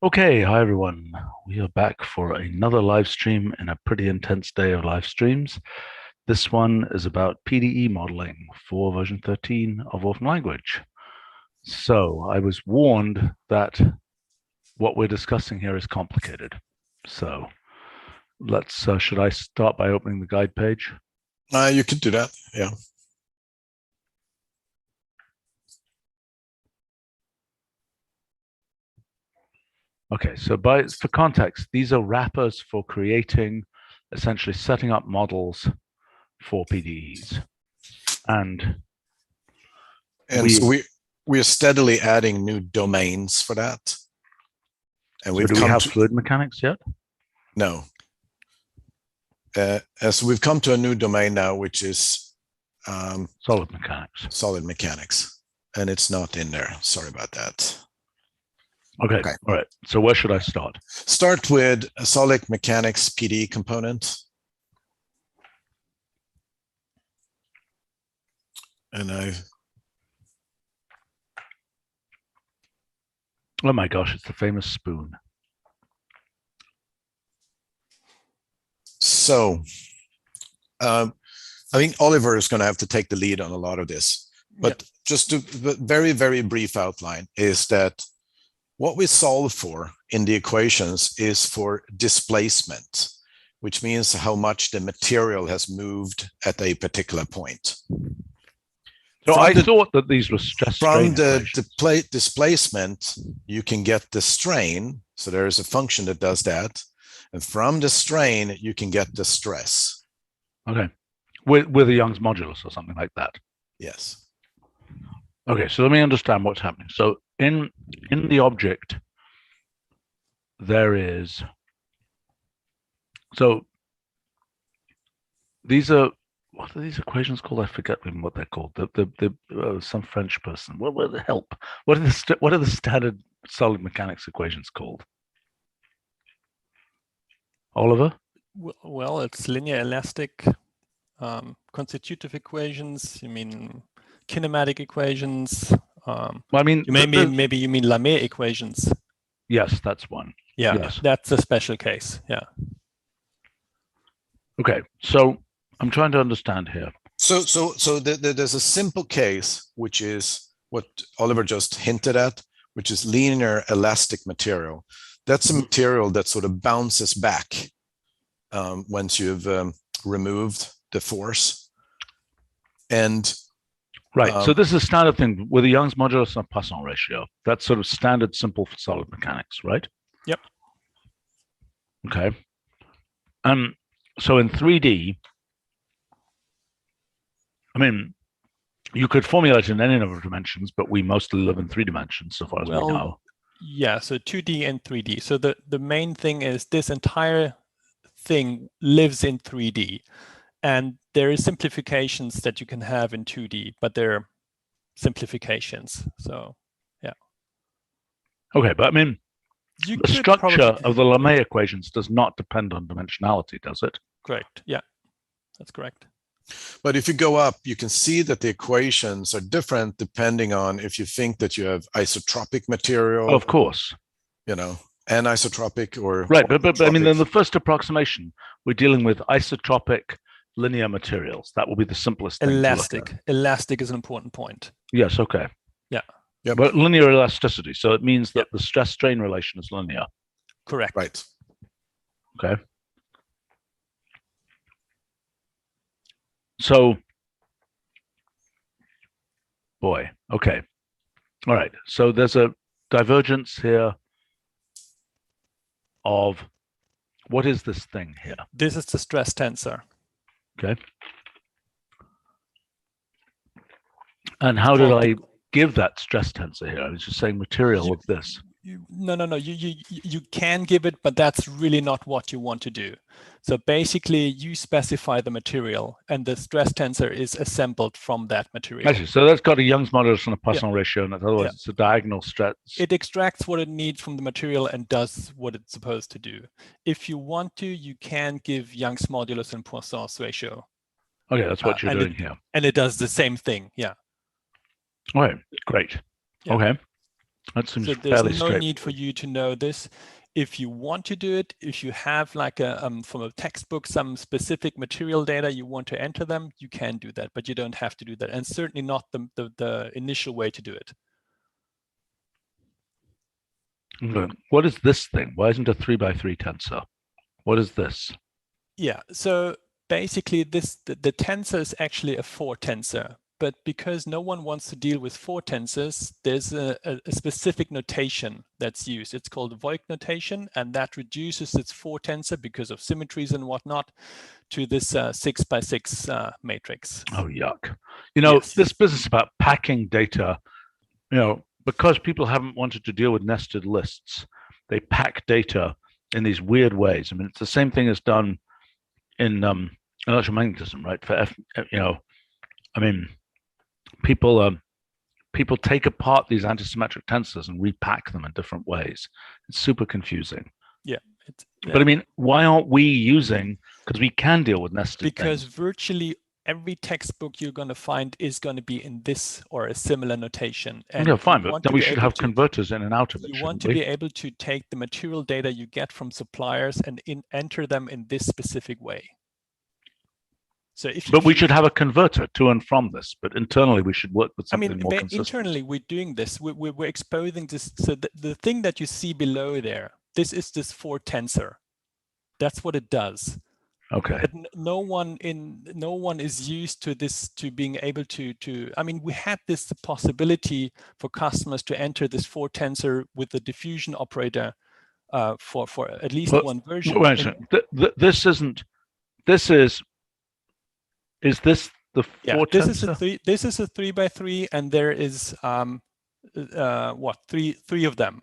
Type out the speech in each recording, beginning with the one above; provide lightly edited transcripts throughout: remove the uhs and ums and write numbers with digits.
Okay, hi everyone. We are back for another live stream in a pretty intense day of live streams. This one is about PDE modeling for version 13 of Orphan Language. So I was warned that what we're discussing here is complicated. So let's, should I start by opening the guide page? You could do that, yeah. Okay, so for context, these are wrappers for creating, essentially setting up models for PDEs. And so we are steadily adding new domains for that. And so do we have fluid mechanics yet? No. So we've come to a new domain now, which is solid mechanics. Solid mechanics, and it's not in there. Sorry about that. Okay. All right. So where should I start? Start with a solid mechanics PDE component. And oh my gosh, it's the famous spoon. So I think Oliver is going to have to take the lead on a lot of this, but just to very, very brief outline is that what we solve for in the equations is for displacement, which means how much the material has moved at a particular point. So I thought that these were stress strain equations. From the displacement, you can get the strain. So there is a function that does that. And from the strain, you can get the stress. Okay. With a Young's modulus or something like that. Yes. Okay, so let me understand what's happening. So in the object, there is, so these are, what are these equations called? I forget even what they're called. Some French person. What the help? What are the standard solid mechanics equations called? Oliver? Well, it's linear elastic constitutive equations. You mean kinematic equations? Well, I mean, maybe you mean Lamé equations. Yes, that's one. Yeah, yes. That's a special case. Yeah. Okay, so I'm trying to understand here. So there's a simple case, which is what Oliver just hinted at, which is linear elastic material. That's a material that sort of bounces back once you've removed the force. And right, so this is a standard thing with a Young's modulus and a Poisson ratio. That's sort of standard simple for solid mechanics, right? Yep. Okay. So in 3D, I mean, you could formulate in any number of dimensions, but we mostly live in 3 dimensions so far as we know. Yeah, so 2D and 3D. So the main thing is this entire thing lives in 3D. And there is simplifications that you can have in 2D, but they're simplifications. So, yeah. Okay, but I mean, the structure of the Lamé equations does not depend on dimensionality, does it? Correct. Yeah, that's correct. But if you go up, you can see that the equations are different depending on if you think that you have isotropic material. Oh, of course. You know, anisotropic or right. But I mean, in the first approximation, we're dealing with isotropic linear materials. That will be the simplest thing. Elastic is an important point. Yes. Okay. Yeah. Yep. But linear elasticity. So it means that the stress-strain relation is linear. Correct. Right. Okay. So, boy. Okay. All right. So there's a divergence here of what is this thing here? This is the stress tensor. Okay. And how did I give that stress tensor here? I was just saying material of this. No. You can give it, but that's really not what you want to do. So basically, you specify the material, and the stress tensor is assembled from that material. Actually, so that's got a Young's modulus and a Poisson ratio, and otherwise it's a diagonal stress. It extracts what it needs from the material and does what it's supposed to do. If you want to, you can give Young's modulus and Poisson's ratio. Okay, that's what you're doing here. And it does the same thing, yeah. All right, great. Yeah. Okay. That seems So fairly there's no straight. need for you to know this. If you want to do it, if you have like from a textbook, some specific material data you want to enter them, you can do that, but you don't have to do that. And certainly not the initial way to do it. Okay. What is this thing? Why isn't a 3x3 tensor? What is this? Yeah, so basically the tensor is actually a 4 tensor, but because no one wants to deal with 4 tensors, there's a specific notation that's used. It's called Voigt notation, and that reduces its 4 tensor because of symmetries and whatnot to this 6x6 matrix. Oh, yuck. You know, Yes. this business about packing data, you know, because people haven't wanted to deal with nested lists, they pack data in these weird ways. I mean, it's the same thing as done in electromagnetism, right? You know, I mean, people take apart these antisymmetric tensors and repack them in different ways. It's super confusing. Yeah. But I mean, why aren't we using, because we can deal with nested because things. virtually every textbook you're going to find is going to be in this or a similar notation. And yeah, fine, but then we should have converters in and out of it. You want to be able to take the material data you get from suppliers and enter them in this specific way. So but we should have a converter to and from this, but internally we should work with something more consistent. Internally we're doing this. We're exposing this. So the thing that you see below there, this is this 4 tensor. That's what it does. Okay. But no one is used to this, to being able to. I mean, we had this possibility for customers to enter this 4 tensor with the diffusion operator for at least one version. Wait a second. This isn't. This is. Is this the 4 tensor? This is a 3x3, and there is three of them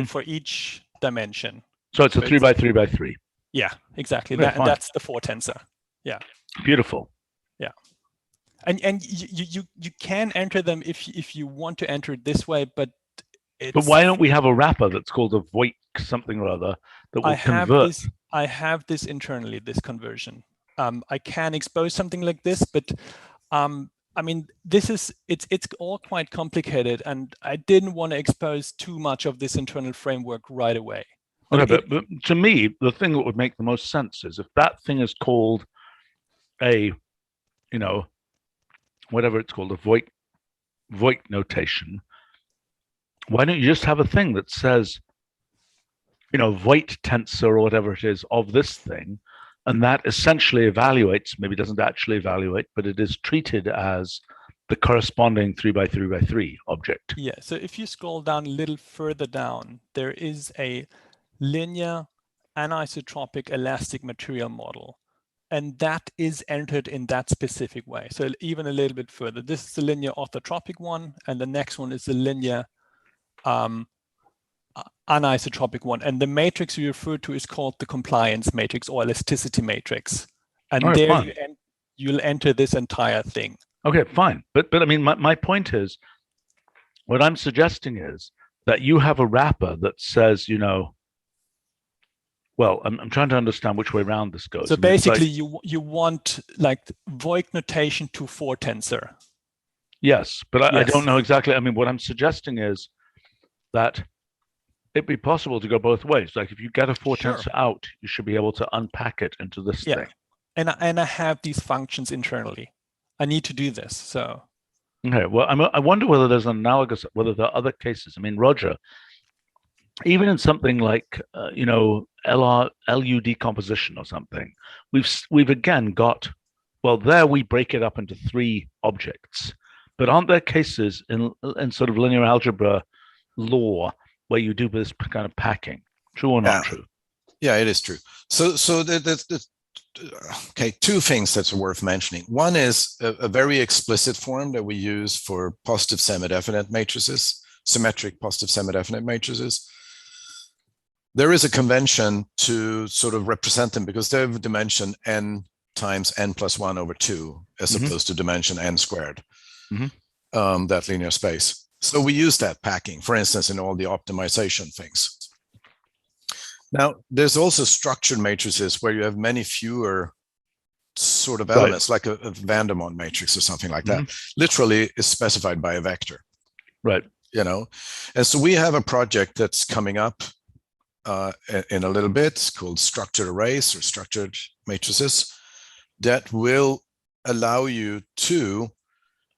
for each dimension. So it's a 3x3x3. Yeah, exactly. Okay, that's the 4 tensor. Yeah. Beautiful. Yeah. And you can enter them if you want to enter it this way, but why don't we have a wrapper that's called a Voigt something or other that will convert? I have this internally, this conversion. I can expose something like this, but I mean, it's all quite complicated, and I didn't want to expose too much of this internal framework right away. Okay, but to me, the thing that would make the most sense is if that thing is called a, you know, whatever it's called, a Voigt notation, why don't you just have a thing that says, you know, Voigt tensor or whatever it is of this thing, and that essentially evaluates, maybe doesn't actually evaluate, but it is treated as the corresponding 3x3x3 object. Yeah, so if you scroll down a little further down, there is a linear anisotropic elastic material model, and that is entered in that specific way. So even a little bit further, this is the linear orthotropic one, and the next one is the linear anisotropic one, and the matrix you refer to is called the compliance matrix or elasticity matrix, and you'll enter this entire thing. Okay, fine, but I mean, my point is, what I'm suggesting is that you have a wrapper that says, you know, well, I'm trying to understand which way around this goes. So basically, you want like Voigt notation to 4 tensor. Yes, but I don't know exactly. I mean, what I'm suggesting is that it'd be possible to go both ways. Like if you get a 4 tensor out, you should be able to unpack it into this thing. And I have these functions internally. I need to do this. So. Okay. Well, I wonder whether there's an analogous, whether there are other cases. I mean, Roger, even in something like you know, LU decomposition or something, we've again got, well, there we break it up into 3 objects. But aren't there cases in sort of linear algebra law where you do this kind of packing? True or not true? Yeah, it is true. So okay, 2 things that's worth mentioning. One is a very explicit form that we use for positive semi-definite matrices, symmetric positive semi-definite matrices. There is a convention to sort of represent them because they have a dimension n times n plus 1 over 2 as opposed to dimension n squared, that linear space. So we use that packing, for instance, in all the optimization things. Now, there's also structured matrices where you have many fewer sort of elements, like a Vandermonde matrix or something like that. Literally is specified by a vector. Right. you know. And so we have a project that's coming up in a little bit called structured arrays or structured matrices that will allow you to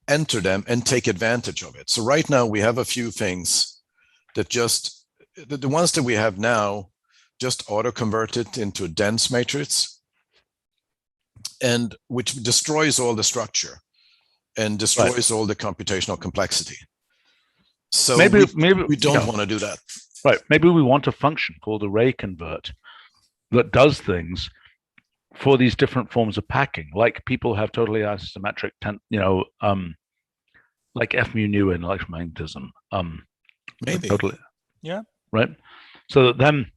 enter them and take advantage of it. So right now we have a few things that just, the ones that we have now just auto-convert it into a dense matrix, and which destroys all the structure and destroys all the computational complexity. So maybe we don't want to do that. Right. Maybe we want a function called array convert that does things for these different forms of packing, like people have totally asymmetric, like F mu nu in electromagnetism. Maybe. Totally. Yeah. Right. So that then,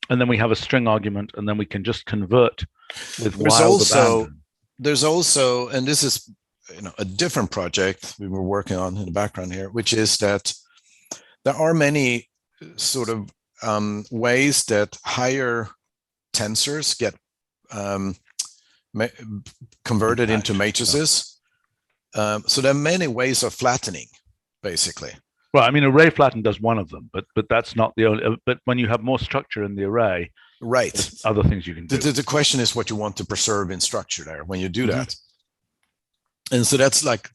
and then we have a string argument, and then we can just convert with wild abandon. There's also, and this is a different project we were working on in the background here, which is that there are many sort of ways that higher tensors get converted into matrices. So there are many ways of flattening, basically. Well, I mean, array flatten does one of them, but that's not the only. But when you have more structure in the array, right, there's other things you can do. The question is what you want to preserve in structure there when you do that. And so that's like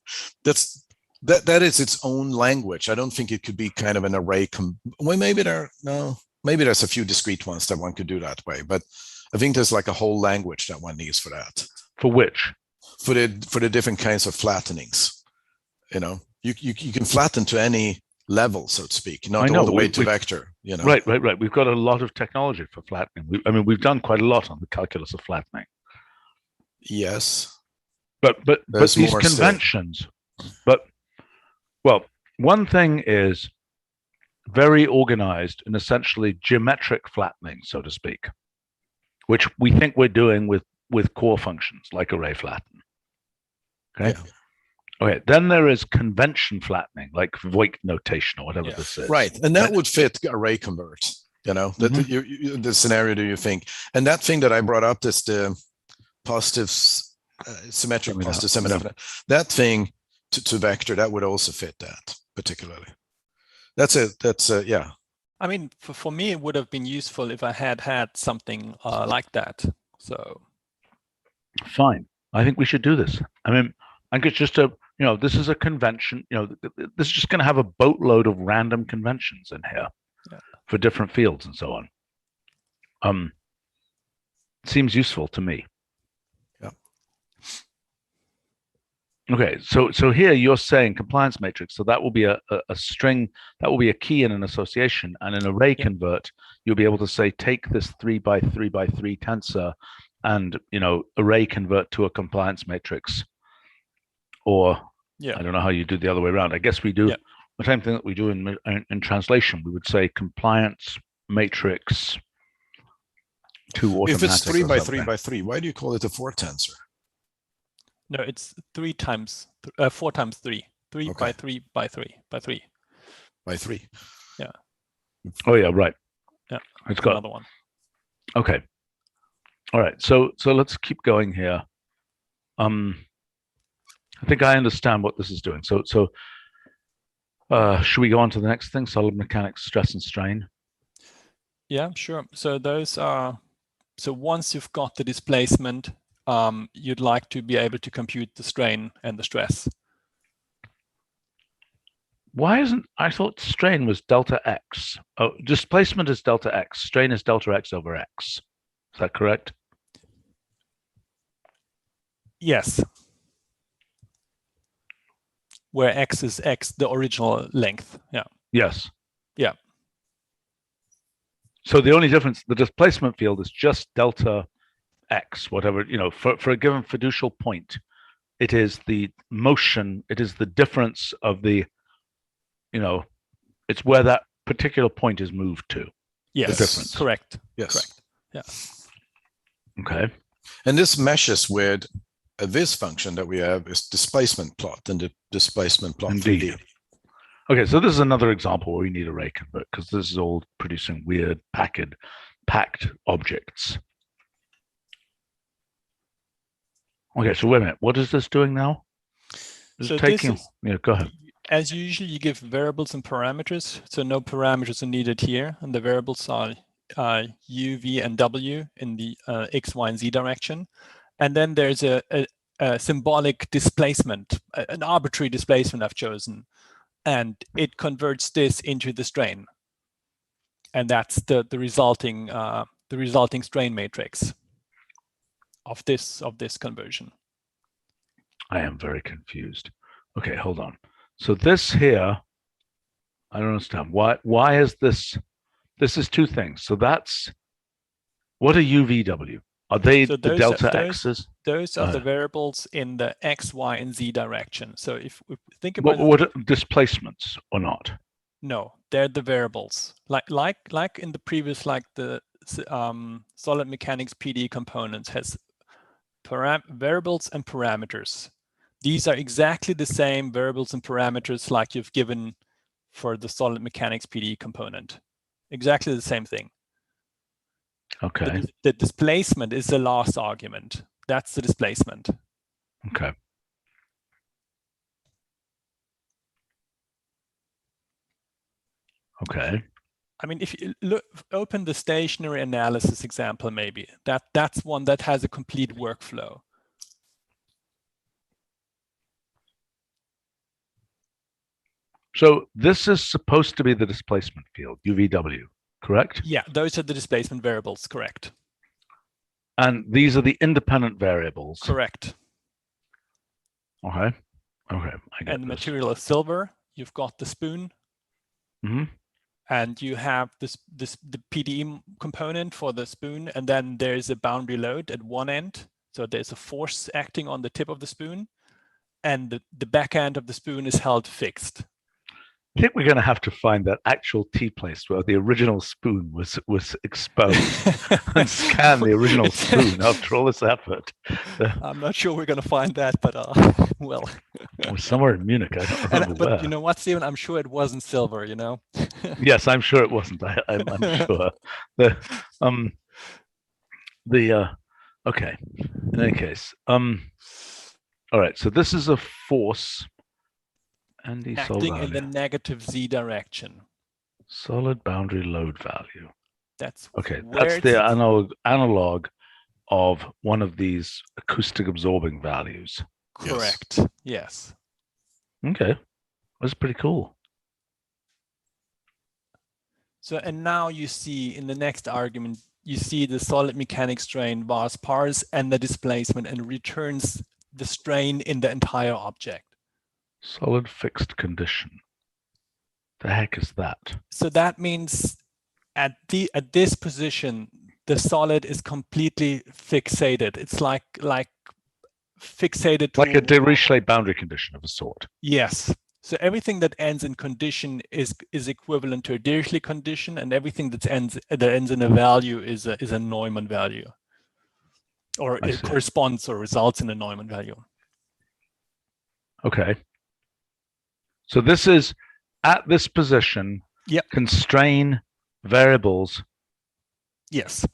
that is its own language. I don't think it could be kind of an array. Well, maybe there's a few discrete ones that one could do that way, but I think there's like a whole language that one needs for that. For which? For the different kinds of flattenings. You can flatten to any level, so to speak, not all the way to vector. Right. We've got a lot of technology for flattening. We've done quite a lot on the calculus of flattening. Yes. But these conventions, one thing is very organized and essentially geometric flattening, so to speak, which we think we're doing with core functions like array flatten. Okay. Yeah. Okay. Then there is convention flattening, like Voigt notation or whatever this is. Right, and that would fit array convert. The scenario. Do you think? And that thing that I brought up is the positive. Symmetric positive semi-definite. That thing to vector, that would also fit that particularly. That's yeah. I mean, for me, it would have been useful if I had something like that. So fine. I think we should do this. I think it's just this is a convention. This is just going to have a boatload of random conventions in here for different fields and so on. Seems useful to me. Okay, so here you're saying compliance matrix, so that will be a string, that will be a key in an association, and an array convert, you'll be able to say, take this 3 by 3 by 3 tensor and, array convert to a compliance matrix. Or, I don't know how you do the other way around. I guess we do the same thing that we do in translation. We would say compliance matrix to automatic. If it's 3 by 3 by 3, why do you call it a 4 tensor? No, it's 4 times 3. 3 by 3 by 3 by 3. By 3. Yeah. Oh yeah, right. Yeah. It's got another one. Okay. All right. So let's keep going here. I think I understand what this is doing. So should we go on to the next thing? Solid mechanics, stress and strain. Yeah, sure. So those are, so once you've got the displacement, you'd like to be able to compute the strain and the stress. Why isn't, I thought strain was delta x. Oh, displacement is delta x, strain is delta x over x. Is that correct? Yes. Where x is x, the original length. Yeah. Yes. Yeah. So the only difference, the displacement field is just delta x, whatever, for a given fiducial point, it is the motion, it is the difference of the, it's where that particular point is moved to. Yes, the difference. Correct. Yes. Correct. Yeah. Okay. And this meshes with this function that we have is displacement plot, and the displacement plot. Indeed. Okay, so this is another example where we need array convert, because this is all producing weird packed objects. Okay, so wait a minute. What is this doing now? So taking. Yeah, go ahead. As usual, you give variables and parameters. So no parameters are needed here. And the variables are u, v, and w in the x, y, and z direction. And then there's a symbolic displacement, an arbitrary displacement I've chosen. And it converts this into the strain. And that's the resulting strain matrix of this conversion. I am very confused. Okay, hold on. So this here, I don't understand. Why is this? This is two things. So that's, what are UVW? Are they So the delta x's? Those are the variables in the x, y, and z direction. So if we think about what displacements or not? No, they're the variables. Like in the previous, like the solid mechanics PDE components has variables and parameters. These are exactly the same variables and parameters like you've given for the solid mechanics PDE component. Exactly the same thing. Okay. The displacement is the last argument. That's the displacement. Okay. Okay. I mean, if you open the stationary analysis example, maybe that's one that has a complete workflow. So this is supposed to be the displacement field, UVW, correct? Yeah, those are the displacement variables, correct. And these are the independent variables. Correct. Okay. Okay. I get And the this. material is silver. You've got the spoon. Mm-hmm. And you have the PDE component for the spoon, and then there's a boundary load at one end. So there's a force acting on the tip of the spoon, and the back end of the spoon is held fixed. I think we're going to have to find that actual tea place where the original spoon was exposed and scan the original spoon after all this effort. I'm not sure we're going to find that, but well. Or somewhere in Munich, I don't remember where. But you know what, Stephen? I'm sure it wasn't silver, you know? Yes, I'm sure it wasn't. I'm sure. Okay. In any case, all right. So this is a force. Acting in the negative z direction. Solid boundary load value. That's okay. That's the analog of one of these acoustic absorbing values. Correct. Yes. Okay, that's pretty cool. So, and now you see in the next argument, you see the solid mechanics strain vars pars and the displacement, and returns the strain in the entire object. Solid fixed condition. The heck is that? So that means at this position, the solid is completely fixated. It's like fixated to, like a Dirichlet boundary condition of a sort. Yes. So everything that ends in condition is equivalent to a Dirichlet condition, and everything that ends in a value is a Neumann value, or it corresponds or results in a Neumann value. Okay. So this is at this position. Yep. Constrain variables. Yes.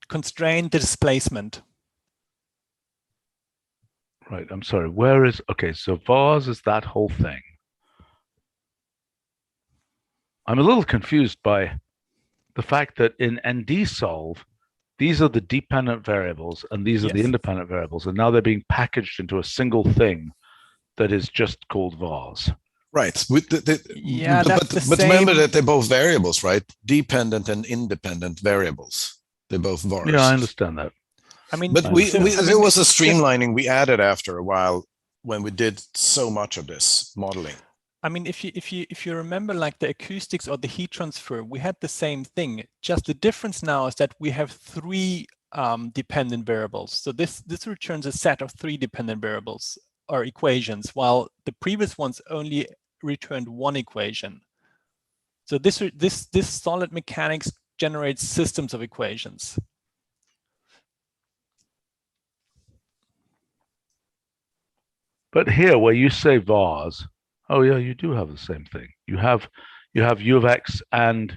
Constrain the displacement. Right. I'm sorry. Where is, okay. So vars is that whole thing. I'm a little confused by the fact that in ND solve, these are the dependent variables and these are the independent variables. And now they're being packaged into a single thing that is just called vars. Right. With but remember that they're both variables, right? Dependent and independent variables. They're both vars. Yeah, I understand that. I mean, but there was a streamlining we added after a while when we did so much of this modeling. I mean, if you remember, like the acoustics or the heat transfer, we had the same thing. Just the difference now is that we have three dependent variables. So this returns a set of three dependent variables or equations, while the previous ones only returned one equation. So this solid mechanics generates systems of equations. But here, where you say vars, oh yeah, you do have the same thing. You have u of x and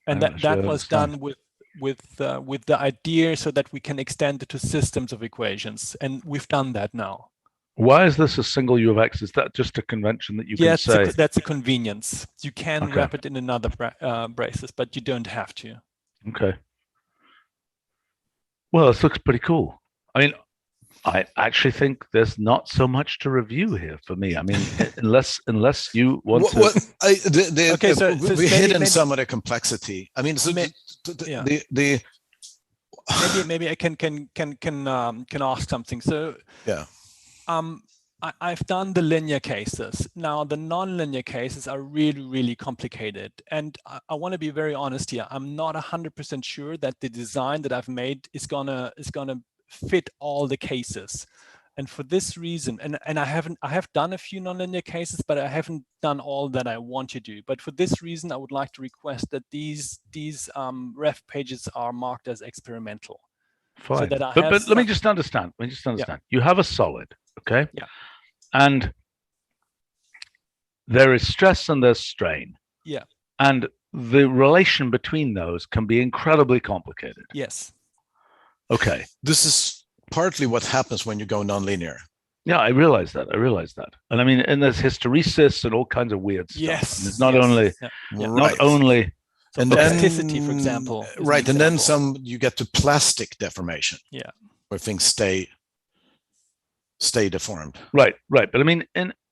and that was done with the idea so that we can extend it to systems of equations, and we've done that now. Why is this a single U of X? Is that just a convention that you can say? That's a convenience. You can Okay. wrap it in another braces, but you don't have to. Okay. Well, this looks pretty cool. I mean, I actually think there's not so much to review here for me. I mean, unless you want to. Okay, so we hid in some of the complexity. I mean, so maybe I can ask something. So yeah. I've done the linear cases. Now the non-linear cases are really complicated, and I want to be very honest here. I'm not 100% sure that the design that I've made is gonna fit all the cases. And for this reason, and I have done a few nonlinear cases, but I haven't done all that I want to do. But for this reason, I would like to request that these ref pages are marked as experimental. Fine. So that but let me just understand. Yeah. You have a solid, okay? Yeah. And there is stress and there's strain. Yeah. And the relation between those can be incredibly complicated. Yes. Okay. This is partly what happens when you go nonlinear. Yeah, I realize that. And I mean, and there's hysteresis and all kinds of weird stuff. Yes. And it's not only, not only. So and plasticity, for example. Right. And then you get to plastic deformation. Yeah. Where things stay deformed. Right. But I mean,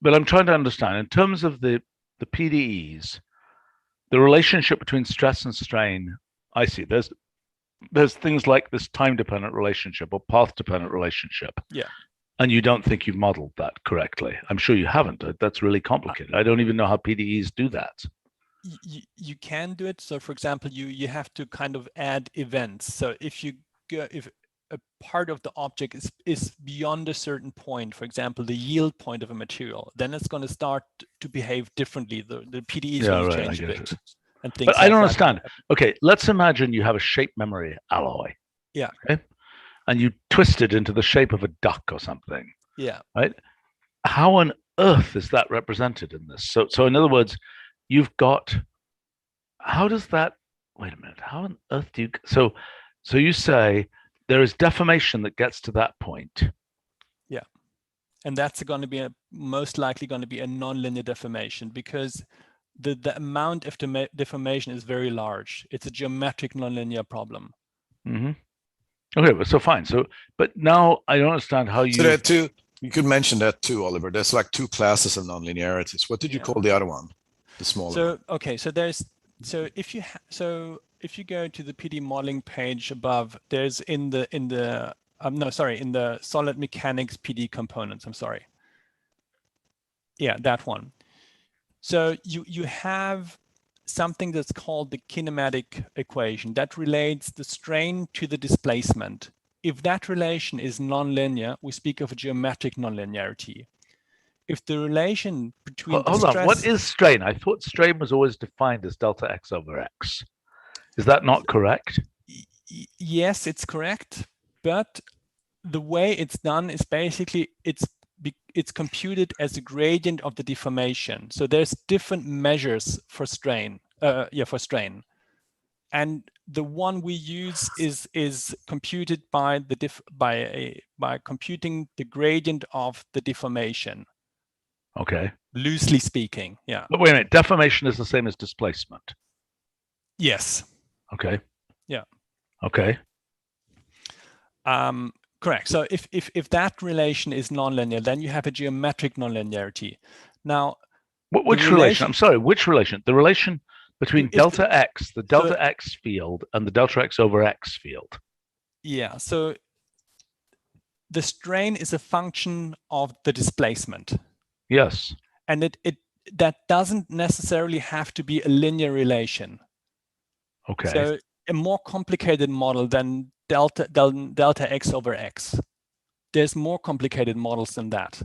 but I'm trying to understand in terms of the PDEs, the relationship between stress and strain. I see. There's things like this time-dependent relationship or path-dependent relationship. Yeah. And you don't think you've modeled that correctly. I'm sure you haven't. That's really complicated. I don't even know how PDEs do that. You can do it. So for example, you have to kind of add events. So if a part of the object is beyond a certain point, for example, the yield point of a material, then it's going to start to behave differently. The PDE is going to change a bit. And things but I don't understand. Okay, let's imagine you have a shape memory alloy. Yeah. Okay? And you twist it into the shape of a duck or something. Yeah. Right? How on earth is that represented in this? So in other words, you've got, how does that, wait a minute, how on earth do you, so you say there is deformation that gets to that point. Yeah. And that's going to be most likely going to be a nonlinear deformation because the amount of deformation is very large. It's a geometric nonlinear problem. Mm-hmm. Okay, so fine. So, but now I don't understand how you. So there are two. You could mention that too, Oliver. There's like two classes of nonlinearities. What did you call the other one? The smaller one. Okay, so if you go to the PD modeling page above, there's in the solid mechanics PD components. I'm sorry. Yeah, that one. So you have something that's called the kinematic equation that relates the strain to the displacement. If that relation is nonlinear, we speak of a geometric nonlinearity. If the relation between hold on, what is strain? I thought strain was always defined as delta x over x. Is that not correct? Yes, it's correct, but the way it's done is basically it's computed as a gradient of the deformation. So there's different measures for strain. And the one we use is computed by computing the gradient of the deformation. Okay. Loosely speaking, yeah. But wait a minute, deformation is the same as displacement. Yes. Okay. Yeah. Okay. Correct. So if that relation is nonlinear, then you have a geometric nonlinearity. Now, which relation? I'm sorry, which relation? The relation between delta x, the delta x field, and the delta x over x field. Yeah. So the strain is a function of the displacement. Yes. And that doesn't necessarily have to be a linear relation. Okay. So a more complicated model than delta x over x. There's more complicated models than that.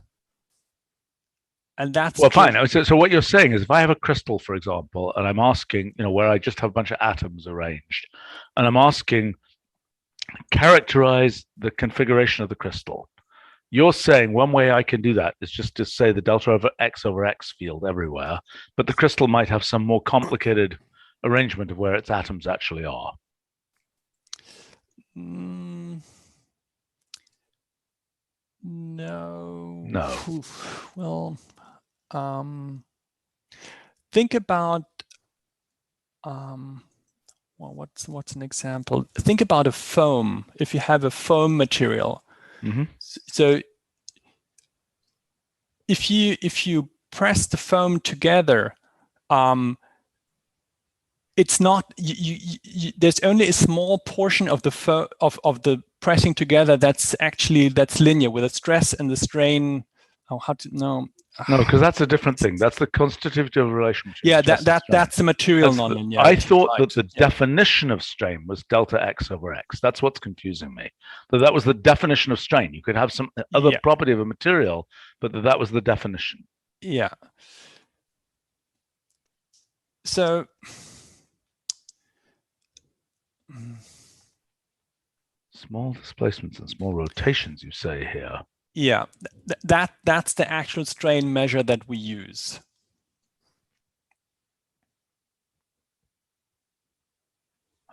And that's well, fine. So what you're saying is if I have a crystal, for example, and I'm asking, where I just have a bunch of atoms arranged, and I'm asking, characterize the configuration of the crystal. You're saying one way I can do that is just to say the delta over x field everywhere, but the crystal might have some more complicated arrangement of where its atoms actually are. No. No. Oof. Well, think about well, what's an example? Think about a foam. If you have a foam material, so if you press the foam together, it's not there's only a small portion of the of the pressing together that's linear with the stress and the strain. Oh, how to no. No, because that's a different thing. That's the constitutive relation. Yeah, that's the material nonlinearity. I thought right? that the definition of strain was delta x over x. That's what's confusing me. That was the definition of strain. You could have some other property of a material, but that was the definition. Yeah. So small displacements and small rotations, you say here. Yeah, that's the actual strain measure that we use.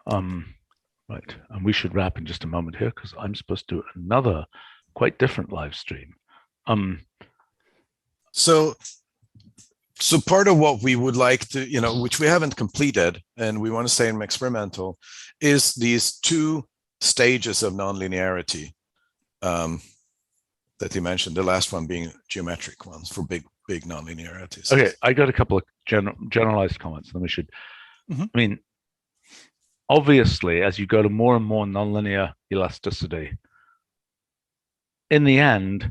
Right, and we should wrap in just a moment here because I'm supposed to do another quite different live stream. So part of what we would like to, which we haven't completed and we want to stay in experimental, is these two stages of nonlinearity that you mentioned, the last one being geometric ones for big nonlinearities. Okay, I got a couple of generalized comments. Then we should, I mean, obviously, as you go to more and more nonlinear elasticity, in the end,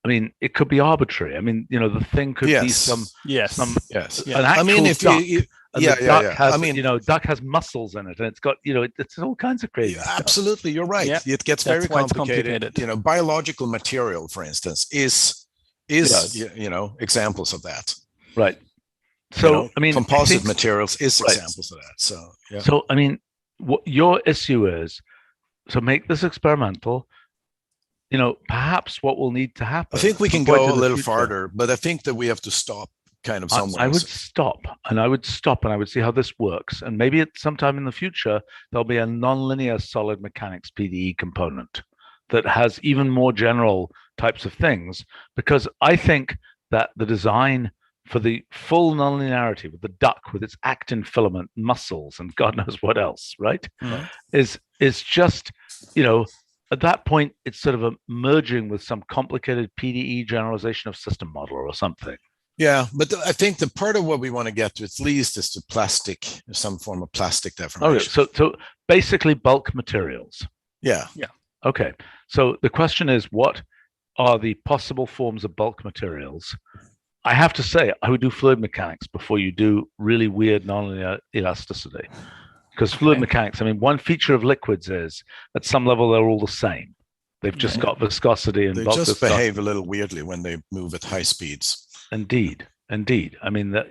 I mean, it could be arbitrary. I mean, the thing could be some an actual I mean, if duck. Has, I mean, duck has muscles in it, and it's got, it's all kinds of crazy stuff. Absolutely, you're right. Yeah. It gets very complicated. Biological material, for instance, is examples of that. Right. So I mean, composite materials is examples of that. So yeah. So I mean, what your issue is, so make this experimental. Perhaps what will need to happen. I think we can go a little farther, but I think that we have to stop kind of somewhere. I would stop, and I would see how this works. And maybe at some time in the future, there'll be a nonlinear solid mechanics PDE component that has even more general types of things, because I think that the design for the full nonlinearity with the duck with its actin filament muscles and God knows what else, right? Is just, at that point, it's sort of a merging with some complicated PDE generalization of system model or something. Yeah, but I think the part of what we want to get to at least is to plastic, some form of plastic deformation. Okay, so basically bulk materials. Yeah. Okay, so the question is, what are the possible forms of bulk materials? I have to say, I would do fluid mechanics before you do really weird nonlinear elasticity. Because fluid mechanics, I mean, one feature of liquids is at some level they're all the same. They've just got viscosity and they just behave a little weirdly when they move at high speeds. Indeed. I mean, that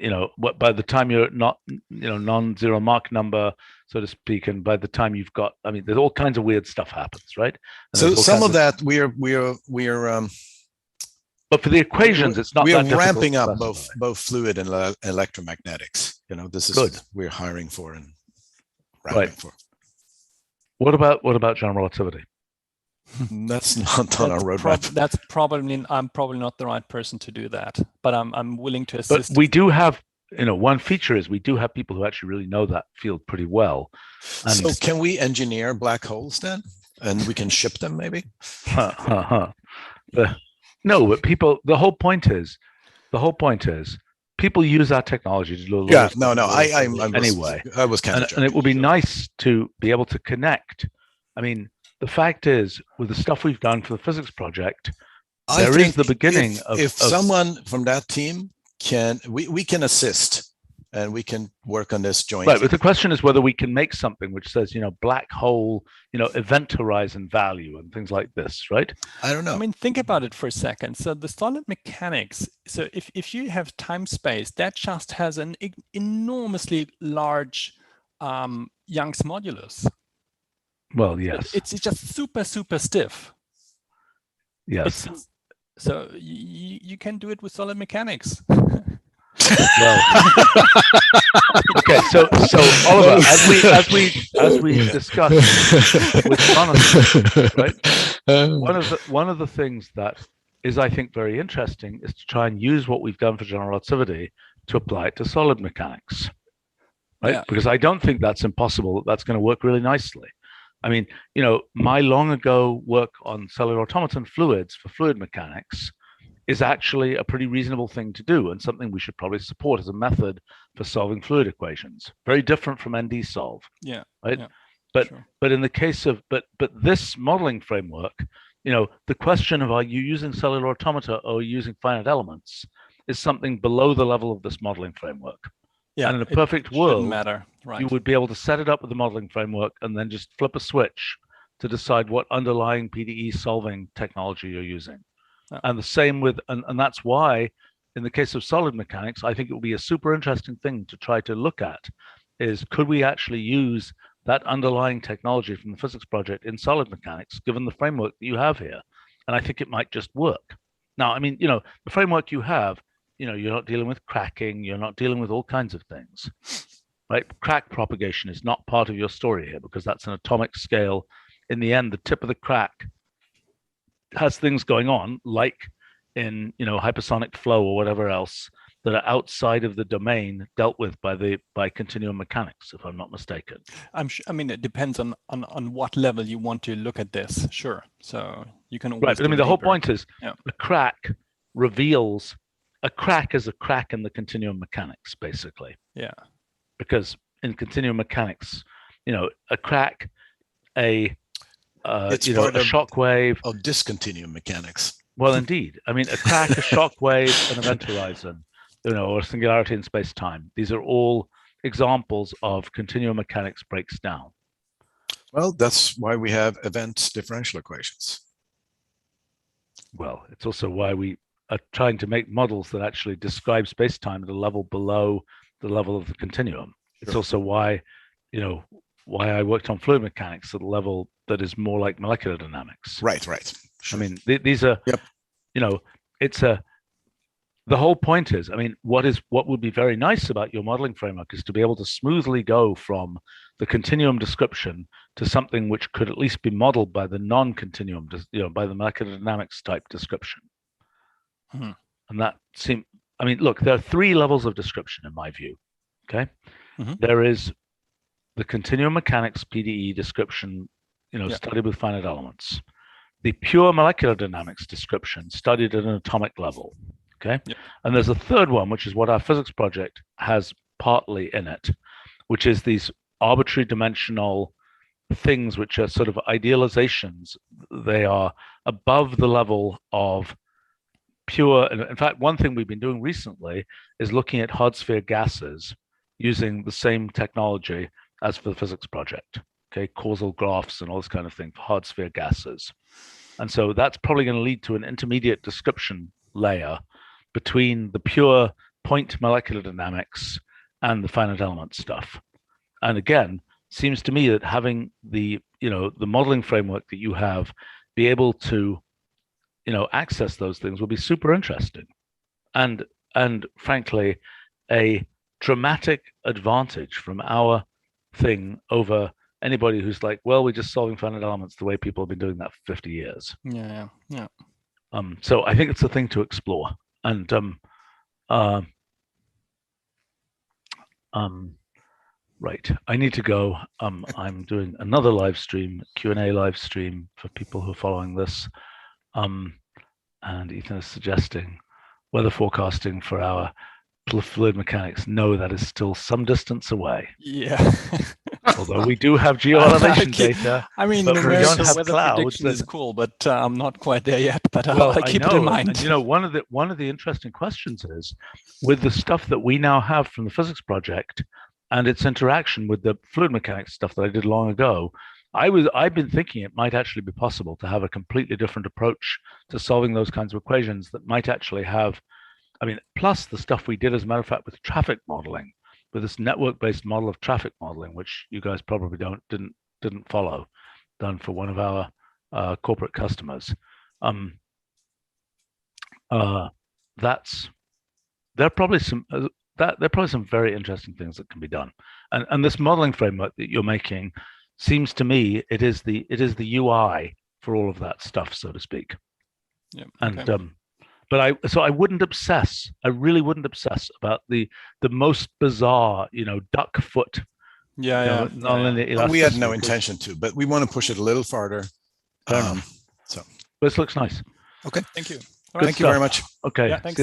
by the time you're not, non-zero Mach number, so to speak, and by the time you've got, I mean, there's all kinds of weird stuff happens, right? And so some of that we're but for the equations, it's not. We are ramping up both fluid and electromagnetics. This is good. We're hiring for and. Right. What about general relativity? That's not on our roadmap. I'm probably not the right person to do that, but I'm willing to assist. But we do have, one feature is we do have people who actually really know that field pretty well. And so can we engineer black holes then, and we can ship them maybe? No, but the whole point is. People use our technology to do I was kind of joking. And it would be nice to be able to connect. I mean, the fact is, with the stuff we've done for the physics project, there is the beginning of someone from that team we can assist and we can work on this jointly. Right, but the question is whether we can make something which says, black hole, event horizon value and things like this, right? I don't know. I mean, think about it for a second. So the solid mechanics, so if you have time space, that just has an enormously large Young's modulus. Well, yes. It's just super, super stiff. Yes. So you can do it with solid mechanics. Well, okay. So Oliver, as we discussed with Jonathan, right? One of the things that is, I think, very interesting is to try and use what we've done for general relativity to apply it to solid mechanics, right? Yeah. Because I don't think that's impossible. That's going to work really nicely. I mean, my long ago work on cellular automaton fluids for fluid mechanics is actually a pretty reasonable thing to do, and something we should probably support as a method for solving fluid equations. Very different from ND-solve. Yeah. Right. Yeah, but sure. but in the case of this modeling framework, the question of are you using cellular automata or using finite elements is something below the level of this modeling framework. Yeah, and in a perfect it shouldn't world, matter. Right. you would be able to set it up with the modeling framework and then just flip a switch to decide what underlying PDE solving technology you're using. Yeah. And the same with, and that's why, in the case of solid mechanics, I think it would be a super interesting thing to try to look at is, could we actually use that underlying technology from the physics project in solid mechanics, given the framework that you have here? And I think it might just work. Now, I mean, the framework you have, you're not dealing with cracking, you're not dealing with all kinds of things, right? Crack propagation is not part of your story here, because that's an atomic scale. In the end, the tip of the crack has things going on, like in hypersonic flow or whatever else, that are outside of the domain dealt with by continuum mechanics, if I'm not mistaken. I mean, it depends on what level you want to look at this. Sure. So you can always. Right, but I mean, the whole point is, yeah, a crack reveals a crack is a crack in the continuum mechanics, basically. Yeah. Because in continuum mechanics, a crack, it's a shock wave of discontinuum mechanics. Well, indeed. I mean, a crack, a shock wave, an event horizon, or a singularity in space-time. These are all examples of continuum mechanics breaks down. Well, that's why we have event differential equations. Well, it's also why we are trying to make models that actually describe space-time at a level below the level of the continuum. It's also why, why I worked on fluid mechanics at a level that is more like molecular dynamics. Right. Sure. I mean, these are, the whole point is, I mean, what would be very nice about your modeling framework is to be able to smoothly go from the continuum description to something which could at least be modeled by the non-continuum, by the molecular dynamics type description. Hmm. And that I mean, look, there are three levels of description in my view. Okay. Mm-hmm. There is the continuum mechanics PDE description, studied with finite elements. The pure molecular dynamics description studied at an atomic level. Okay. Yep. And there's a third one, which is what our physics project has partly in it, which is these arbitrary dimensional things, which are sort of idealizations. They are above the level of pure. In fact, one thing we've been doing recently is looking at hard sphere gases using the same technology as for the physics project. Okay, causal graphs and all this kind of thing for hard sphere gases. And so that's probably going to lead to an intermediate description layer between the pure point molecular dynamics and the finite element stuff. And again, seems to me that having the modeling framework that you have be able to access those things will be super interesting, and frankly a dramatic advantage from our thing over anybody who's like, well, we're just solving finite elements the way people have been doing that for 50 years. Yeah. So I think it's a thing to explore. And right, I need to go. I'm doing another live stream, Q&A live stream for people who are following this. And Ethan is suggesting weather forecasting for our fluid mechanics. No, that is still some distance away. Yeah. Although we do have geo-elevation data. I mean, but we don't have weather clouds. prediction is cool, but I'm not quite there yet. But well, I'll keep it in mind. And, one of the interesting questions is, with the stuff that we now have from the physics project and its interaction with the fluid mechanics stuff that I did long ago, I've been thinking it might actually be possible to have a completely different approach to solving those kinds of equations that might actually have, I mean, plus the stuff we did, as a matter of fact, with traffic modeling, with this network-based model of traffic modeling, which you guys probably didn't follow, done for one of our corporate customers. That's there are probably some there are probably some very interesting things that can be done. And this modeling framework that you're making seems to me it is the UI for all of that stuff, so to speak. Yeah. And okay. but I wouldn't obsess. I really wouldn't obsess about the most bizarre, duck foot. Yeah. We had no intention to, but we want to push it a little farther. Fair enough. So this looks nice. Okay. Thank you. Thank you very much. Okay. Yeah, thanks.